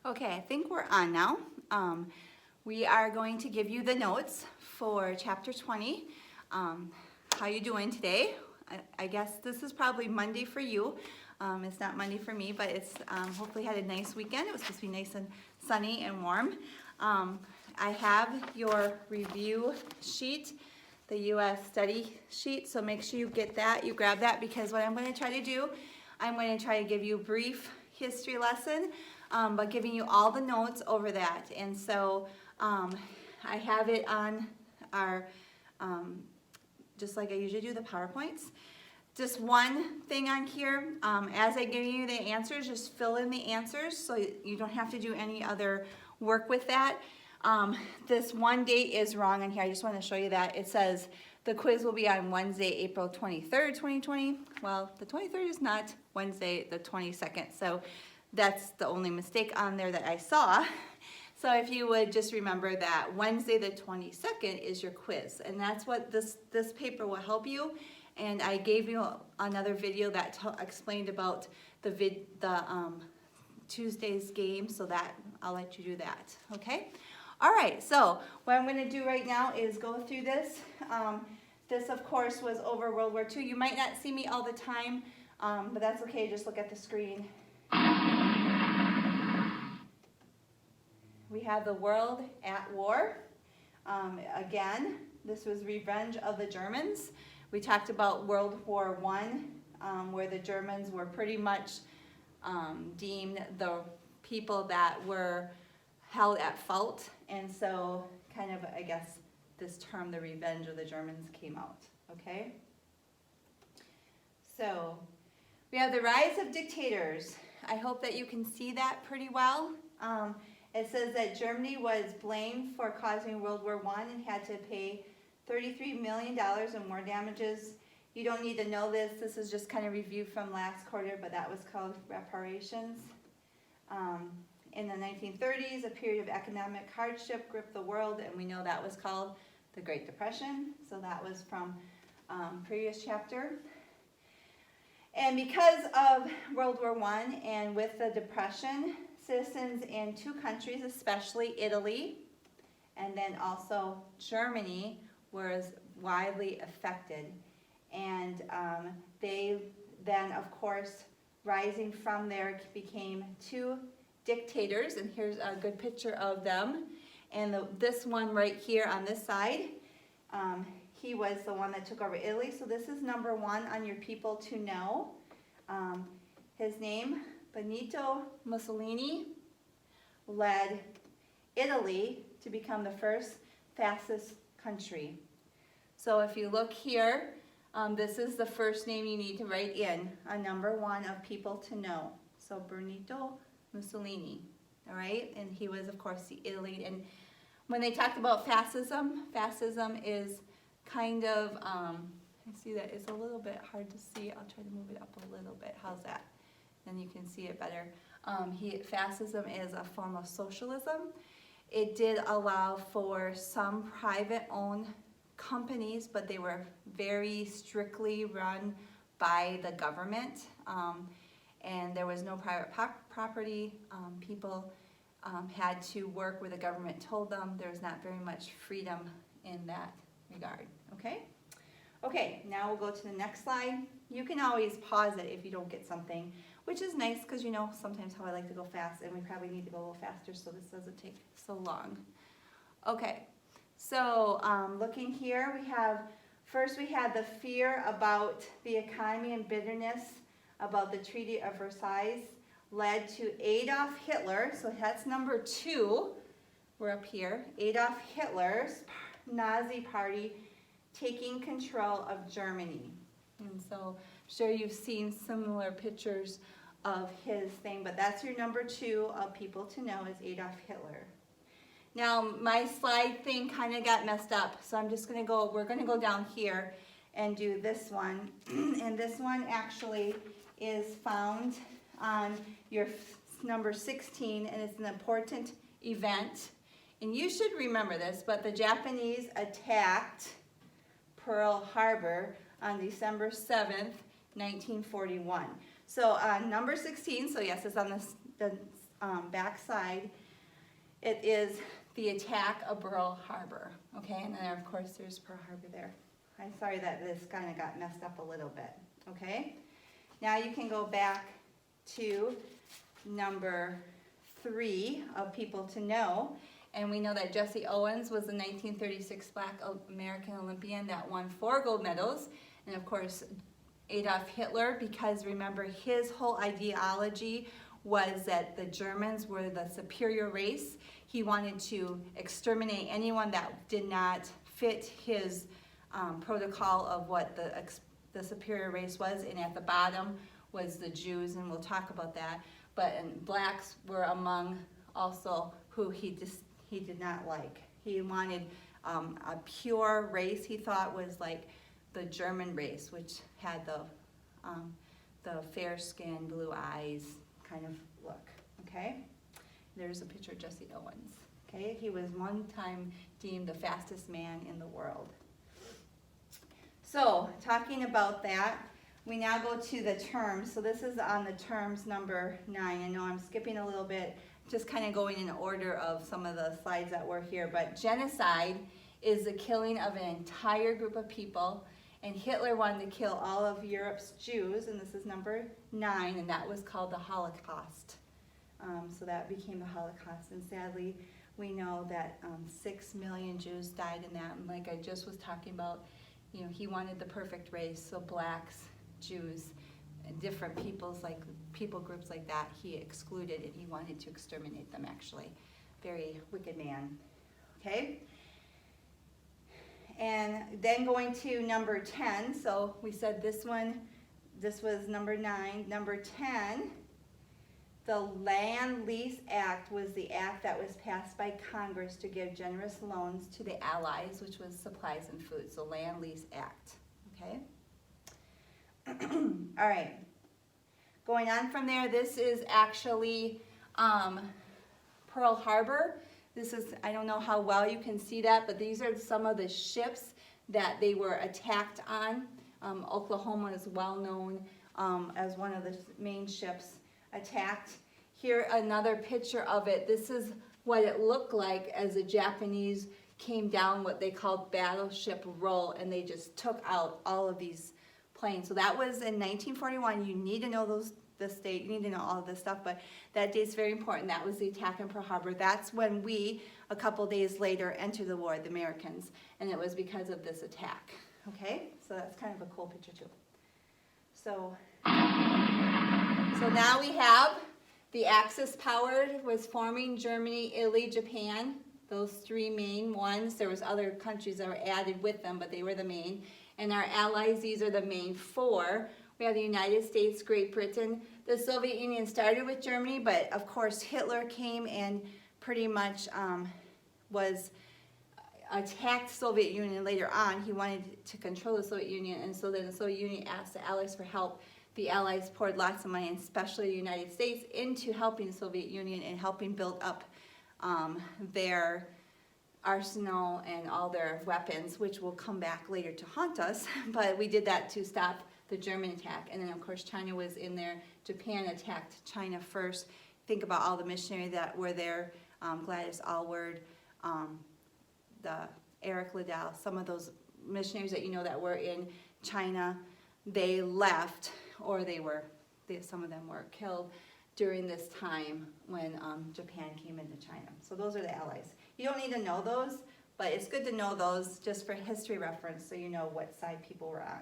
Okay, I think we're on now. We are going to give you the notes for chapter 20. How you doing today? I guess this is probably Monday for you. It's not Monday for me, but it's hopefully had a nice weekend. It was supposed to be nice and sunny and warm. I have your review sheet, the U.S. study sheet, so make sure you get that. You grab that because what I'm going to try to do, I'm going to try to give you a brief history lesson, but giving you all the notes over that. And so I have it on our, just like I usually do, the PowerPoints. Just one thing on here, as I give you the answers, just fill in the answers so you don't have to do any other work with that. This one date is wrong on here. I just want to show you that. It says the quiz will be on Wednesday, April 23rd, 2020. Well, the 23rd is not Wednesday, the 22nd. So that's the only mistake on there that I saw. So if you would just remember that Wednesday the 22nd is your quiz, and that's what this paper will help you. And I gave you another video that explained about the Tuesday's game, so that I'll let you do that. Okay. All right. So what I'm going to do right now is go through this. This, of course, was over World War II. You might not see me all the time, but that's okay. Just look at the screen. We have the world at war. Again, this was Revenge of the Germans. We talked about World War I, where the Germans were pretty much deemed the people that were held at fault. And so kind of, I guess, this term, the Revenge of the Germans, came out. Okay? So we have the rise of dictators. I hope that you can see that pretty well. It says that Germany was blamed for causing World War I and had to pay $33 million in war damages. You don't need to know this. This is just kind of review from last quarter, but that was called reparations. In the 1930s, a period of economic hardship gripped the world, and we know that was called the Great Depression. So that was from previous chapter. And because of World War I and with the Depression, citizens in two countries, especially Italy and then also Germany, was widely affected. And they then, of course, rising from there, became two dictators. And here's a good picture of them. And this one right here on this side, he was the one that took over Italy. So this is number one on your people to know. His name, Benito Mussolini, led Italy to become the first fascist country. So if you look here, this is the first name you need to write in, a number one of people to know. So Benito Mussolini, all right? And he was, of course, the Italy. And when they talked about fascism, fascism is kind of, I see that it's a little bit hard to see. I'll try to move it up a little bit. How's that? Then you can see it better. Fascism is a form of socialism. It did allow for some private-owned companies, but they were very strictly run by the government, and there was no private property. People had to work where the government told them. There was not very much freedom in that regard. Okay? Okay, now we'll go to the next slide. You can always pause it if you don't get something, which is nice because you know sometimes how I like to go fast, and we probably need to go a little faster so this doesn't take so long. Okay, so looking here, first we had the fear about the economy and bitterness about the Treaty of Versailles led to Adolf Hitler, so that's number two, we're up here, Adolf Hitler's Nazi party taking control of Germany. And so I'm sure you've seen similar pictures of his thing, but that's your number two of people to know is Adolf Hitler. Now my slide thing kind of got messed up, so I'm just going to go, we're going to go down here and do this one. And this one actually is found on your number 16, and it's an important event. And you should remember this, but the Japanese attacked Pearl Harbor on December 7th, 1941. So number 16, so yes, it's on the backside, it is the attack of Pearl Harbor, okay? And then, of course, there's Pearl Harbor there. I'm sorry that this kind of got messed up a little bit, okay? Now you can go back to number 3 of people to know. And we know that Jesse Owens was the 1936 Black American Olympian that won 4 gold medals. And of course, Adolf Hitler, because remember, his whole ideology was that the Germans were the superior race. He wanted to exterminate anyone that did not fit his protocol of what the superior race was. And at the bottom was the Jews, and we'll talk about that. But blacks were among also who he did not like. He wanted a pure race. He thought was like the German race, which had the fair skin, blue eyes kind of look. Okay, there's a picture of Jesse Owens. Okay, he was one time deemed the fastest man in the world. So talking about that, we now go to the terms. So this is on the terms number 9. I know I'm skipping a little bit, just kind of going in order of some of the slides that were here. But genocide is the killing of an entire group of people. And Hitler wanted to kill all of Europe's Jews, and this is number 9, and that was called the Holocaust. So that became the Holocaust. And sadly, we know that 6 million Jews died in that. And like I just was talking about, you know, he wanted the perfect race, so blacks, Jews, and different people groups like that, he excluded, and he wanted to exterminate them, actually. Very wicked man. Okay? And then going to number 10, so we said this was number 9. Number 10, the Land Lease Act was the act that was passed by Congress to give generous loans to the Allies, which was supplies and food, so Land Lease Act. Okay? All right. Going on from there, this is actually Pearl Harbor. This is, I don't know how well you can see that, but these are some of the ships that they were attacked on. Oklahoma is well known as one of the main ships attacked. Here, another picture of it. This is what it looked like as the Japanese came down what they called Battleship Row, and they just took out all of these planes. So that was in 1941. You need to know the state, you need to know all of this stuff, but that date's very important. That was the attack in Pearl Harbor. That's when we, a couple days later, entered the war, the Americans, and it was because of this attack. Okay, so that's kind of a cool picture too. So now we have the Axis power was forming: Germany, Italy, Japan. Those 3 main ones. There was other countries that were added with them, but they were the main. And our allies, these are the main 4. We have the United States, Great Britain. The Soviet Union started with Germany, but of course Hitler came and pretty much attacked the Soviet Union later on. He wanted to control the Soviet Union, and so then the Soviet Union asked the Allies for help. The Allies poured lots of money, and especially the United States, into helping the Soviet Union and helping build up their arsenal and all their weapons, which will come back later to haunt us. But we did that to stop the German attack. And then, of course, China was in there. Japan attacked China first. Think about all the missionaries that were there. Gladys Aylward, the Eric Liddell, some of those missionaries that you know that were in China, they left, or some of them were killed during this time when Japan came into China. So those are the allies. You don't need to know those, but it's good to know those just for history reference so you know what side people were on.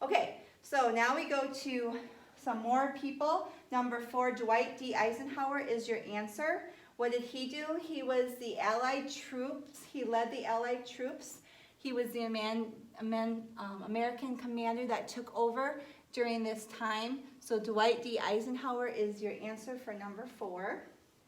Okay, so now we go to some more people. Number 4, Dwight D. Eisenhower is your answer. What did he do? He was the Allied troops. He led the Allied troops. He was the American commander that took over during this time. So Dwight D. Eisenhower is your answer for number 4.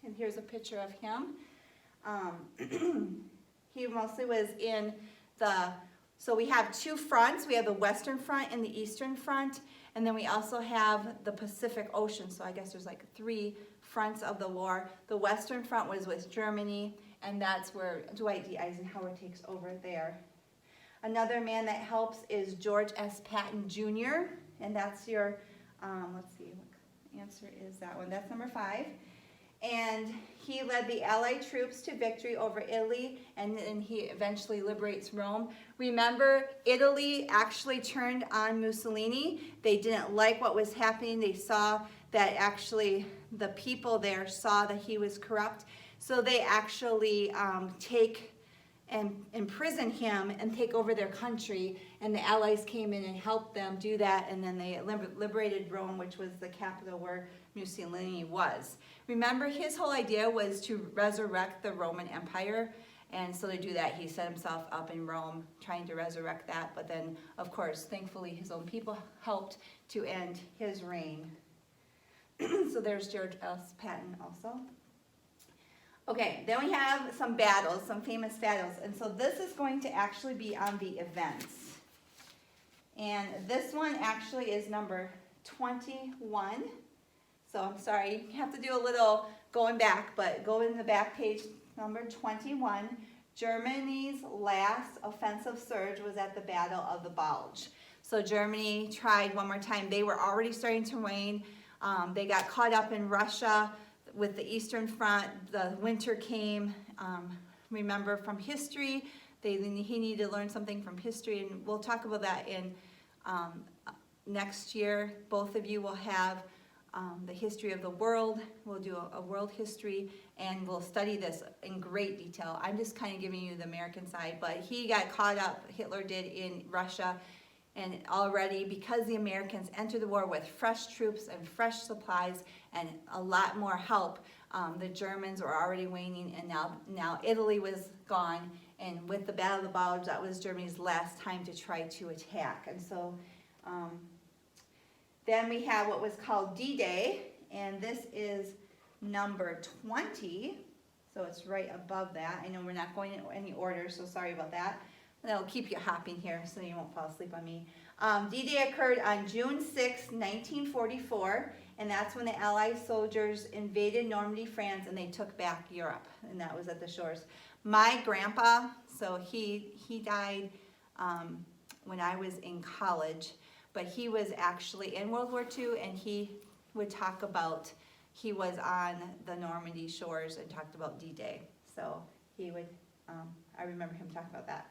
And here's a picture of him. He mostly was in so we have 2 fronts. We have the Western Front and the Eastern Front, and then we also have the Pacific Ocean. So I guess there's like 3 fronts of the war. The Western Front was with Germany, and that's where Dwight D. Eisenhower takes over there. Another man that helps is George S. Patton Jr., and that's your, let's see, what answer is that one? That's number 5. and he led the Allied troops to victory over Italy, and then he eventually liberates Rome. Remember, Italy actually turned on Mussolini. They didn't like what was happening. They saw that actually the people there saw that he was corrupt. So they actually take and imprison him and take over their country, and the Allies came in and helped them do that, and then they liberated Rome, which was the capital where Mussolini was. Remember, his whole idea was to resurrect the Roman Empire, and so to do that, he set himself up in Rome trying to resurrect that, but then, of course, thankfully, his own people helped to end his reign. So there's George S. Patton also. Okay, then we have some battles, some famous battles. And so this is going to actually be on the events. And this one actually is number 21. So I'm sorry, you have to do a little going back, but go in the back page, number 21. Germany's last offensive surge was at the Battle of the Bulge. So Germany tried one more time. They were already starting to wane. They got caught up in Russia with the Eastern Front. The winter came. Remember from history, he needed to learn something from history, and we'll talk about that in next year. Both of you will have the history of the world. We'll do a world history, and we'll study this in great detail. I'm just kind of giving you the American side, but he got caught up, Hitler did, in Russia. And already, because the Americans entered the war with fresh troops and fresh supplies and a lot more help, the Germans were already waning, and now Italy was gone. And with the Battle of the Bulge, that was Germany's last time to try to attack. And so then we have what was called D-Day, and this is number 20. So it's right above that. I know we're not going in any order, so sorry about that. That'll keep you hopping here so you won't fall asleep on me. D-Day occurred on June 6, 1944, and that's when the Allied soldiers invaded Normandy, France, and they took back Europe, and that was at the shores. My grandpa, so he died when I was in college, but he was actually in World War II, and he would talk about, he was on the Normandy shores and talked about D-Day. So he would, I remember him talking about that.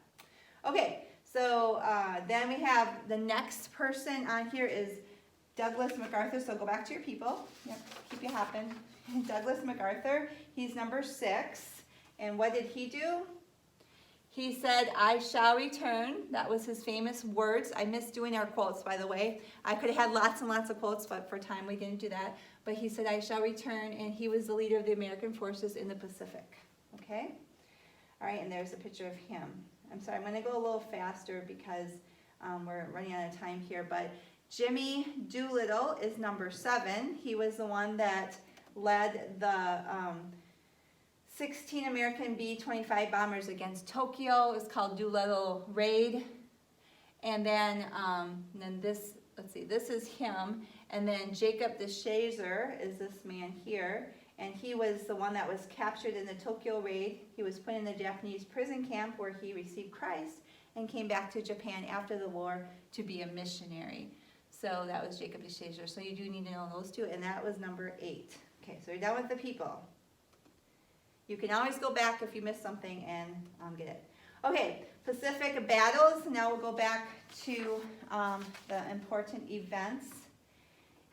Okay, so then we have the next person on here is Douglas MacArthur. So go back to your people. Yep, keep you hopping. Douglas MacArthur, he's number 6. And what did he do? He said, "I shall return." That was his famous words. I miss doing our quotes, by the way. I could have had lots and lots of quotes, but for time we didn't do that. But he said, "I shall return," and he was the leader of the American forces in the Pacific. Okay? All right, and there's a picture of him. I'm sorry, I'm going to go a little faster because we're running out of time here, but Jimmy Doolittle is number 7. He was the one that led the 16 American B-25 bombers against Tokyo. It was called Doolittle Raid. And then this, let's see, this is him. And then Jacob DeShazer is this man here. And he was the one that was captured in the Tokyo raid. He was put in the Japanese prison camp where he received Christ and came back to Japan after the war to be a missionary. So that was Jacob DeShazer. So you do need to know those two, and that was number 8. Okay, so you're done with the people. You can always go back if you missed something and get it. Okay, Pacific battles. Now we'll go back to the important events.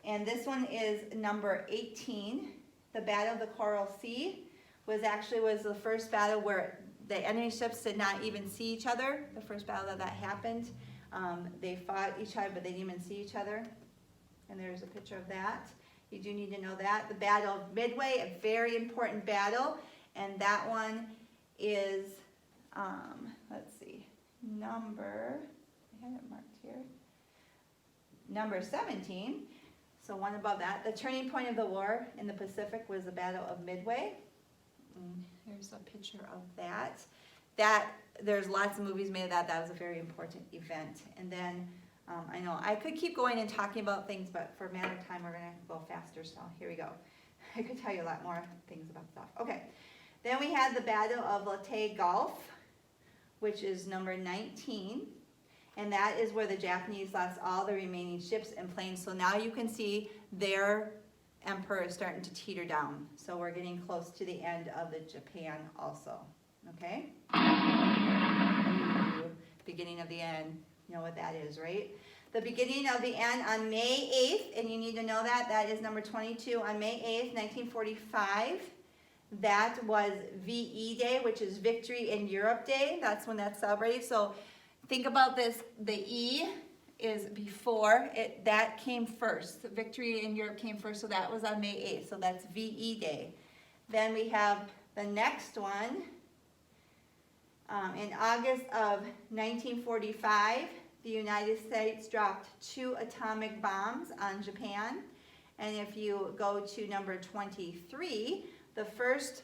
And this one is number 18. The Battle of the Coral Sea was the first battle where the enemy ships did not even see each other. The first battle that happened. They fought each other, but they didn't even see each other. And there's a picture of that. You do need to know that. The Battle of Midway, a very important battle. And that one is, let's see, I have it marked here, number 17. So one above that. The turning point of the war in the Pacific was the Battle of Midway. And here's a picture of that. There's lots of movies made of that. That was a very important event. And then I know I could keep going and talking about things, but for a matter of time, we're going to go faster. So here we go. I could tell you a lot more things about stuff. Okay. Then we had the Battle of Leyte Gulf, which is number 19. And that is where the Japanese lost all the remaining ships and planes. So now you can see their emperor is starting to teeter down. So we're getting close to the end of the Japan also, okay? Beginning of the end, you know what that is, right? The beginning of the end on May 8th, and you need to know that, that is number 22, on May 8th, 1945. That was VE Day, which is Victory in Europe Day. That's when that's celebrated. So think about this, the E is before, that came first. The Victory in Europe came first, so that was on May 8th. So that's VE Day. Then we have the next one. In August of 1945, the United States dropped 2 atomic bombs on Japan. And if you go to number 23, the first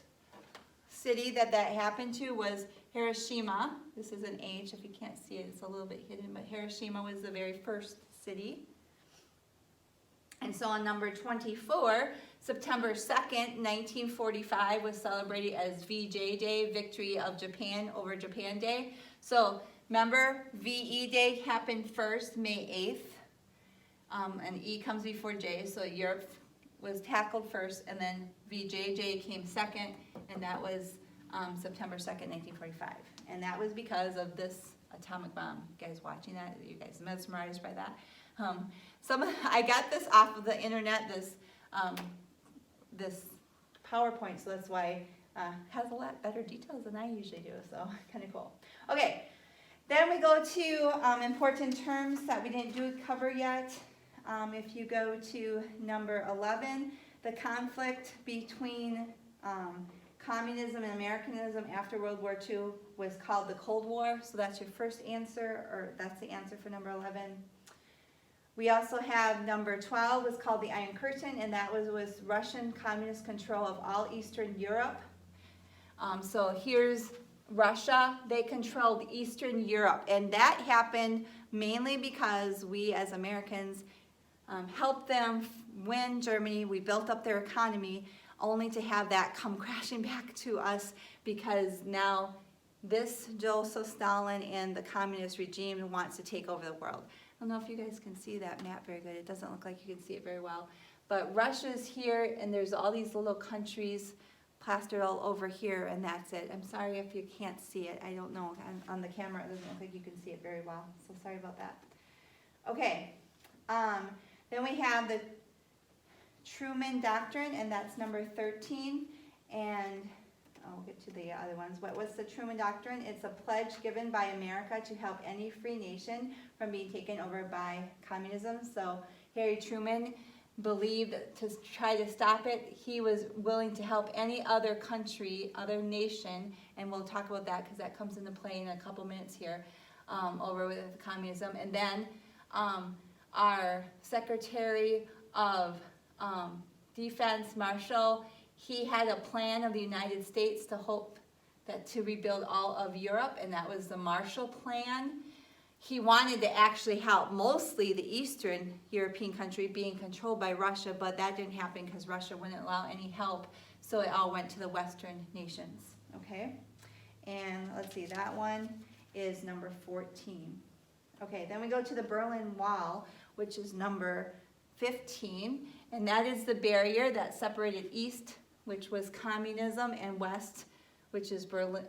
city that happened to was Hiroshima. This is an H. If you can't see it, it's a little bit hidden, but Hiroshima was the very first city. And so on number 24, September 2nd, 1945 was celebrated as VJ Day, Victory of Japan over Japan Day. So remember, VE Day happened first, May 8th, and E comes before J, so Europe was tackled first, and then VJJ came second, and that was September 2nd, 1945. And that was because of this atomic bomb. You guys watching that? Are you guys mesmerized by that? I got this off of the internet, this PowerPoint, so that's why it has a lot better details than I usually do, so kind of cool. Okay, then we go to important terms that we didn't cover yet. If you go to number 11, the conflict between communism and Americanism after World War II was called the Cold War. So that's your first answer, or that's the answer for number 11. We also have number 12 was called the Iron Curtain, and that was Russian communist control of all Eastern Europe. So here's Russia. They controlled Eastern Europe, and that happened mainly because we as Americans helped them win Germany. We built up their economy only to have that come crashing back to us because now this Joseph Stalin and the communist regime wants to take over the world. I don't know if you guys can see that map very good. It doesn't look like you can see it very well. But Russia's here, and there's all these little countries plastered all over here, and that's it. I'm sorry if you can't see it. I don't know. On the camera, it doesn't look like you can see it very well. So sorry about that. Okay. Then we have the Truman Doctrine, and that's number 13. And I'll get to the other ones. What's the Truman Doctrine? It's a pledge given by America to help any free nation from being taken over by communism. So Harry Truman believed to try to stop it. He was willing to help any other country, other nation, and we'll talk about that because that comes into play in a couple minutes here, over with communism. And then our Secretary of Defense, Marshall, he had a plan of the United States to rebuild all of Europe, and that was the Marshall Plan. He wanted to actually help mostly the Eastern European country being controlled by Russia, but that didn't happen because Russia wouldn't allow any help, so it all went to the Western nations, okay? And let's see, that one is number 14. Okay, then we go to the Berlin Wall, which is number 15, and that is the barrier that separated East, which was communism, and West, which is Berlin,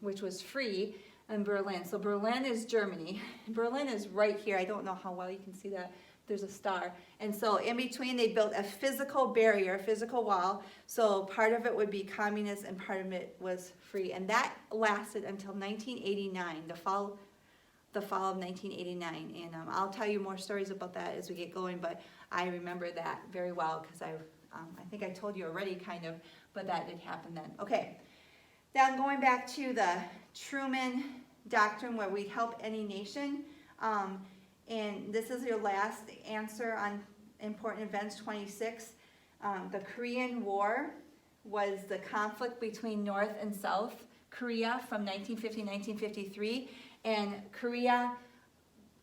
which was free, and Berlin. So Berlin is Germany. Berlin is right here. I don't know how well you can see that. There's a star. And so in between, they built a physical barrier, a physical wall. So part of it would be communist and part of it was free. And that lasted until 1989, the fall of 1989. And I'll tell you more stories about that as we get going, but I remember that very well because I think I told you already kind of, but that did happen then. Okay, now going back to the Truman Doctrine where we help any nation, and this is your last answer on important events 26. The Korean War was the conflict between North and South Korea from 1950 to 1953, and Korea,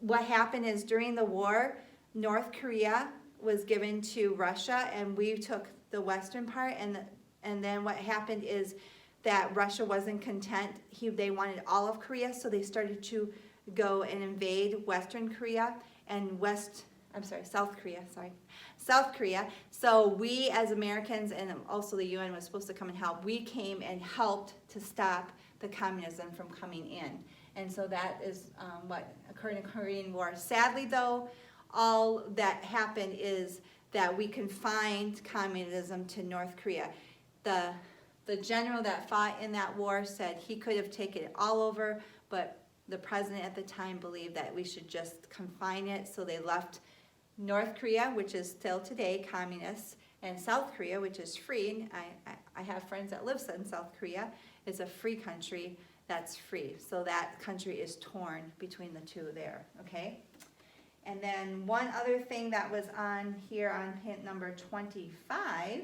what happened is during the war, North Korea was given to Russia, and we took the western part, and then what happened is that Russia wasn't content. They wanted all of Korea, so they started to go and invade Western Korea and South Korea, South Korea. So we as Americans, and also the UN was supposed to come and help, we came and helped to stop the communism from coming in. And so that is what occurred in the Korean War. Sadly though, all that happened is that we confined communism to North Korea. The general that fought in that war said he could have taken it all over, but the president at the time believed that we should just confine it, so they left North Korea, which is still today communist, and South Korea, which is free. And I have friends that live in South Korea. It's a free country that's free. So that country is torn between the two there, okay? And then one other thing that was on here on hint number 25,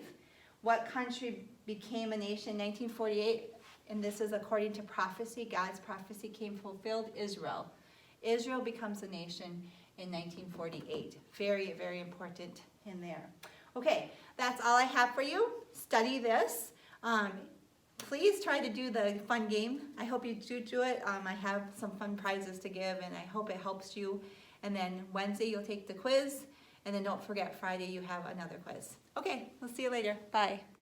what country became a nation in 1948? And this is according to prophecy. God's prophecy came fulfilled. Israel. Israel becomes a nation in 1948. Very, very important in there. Okay, that's all I have for you. Study this. Please try to do the fun game. I hope you do it. I have some fun prizes to give, and I hope it helps you. And then Wednesday you'll take the quiz, and then don't forget Friday you have another quiz. Okay, we'll see you later. Bye.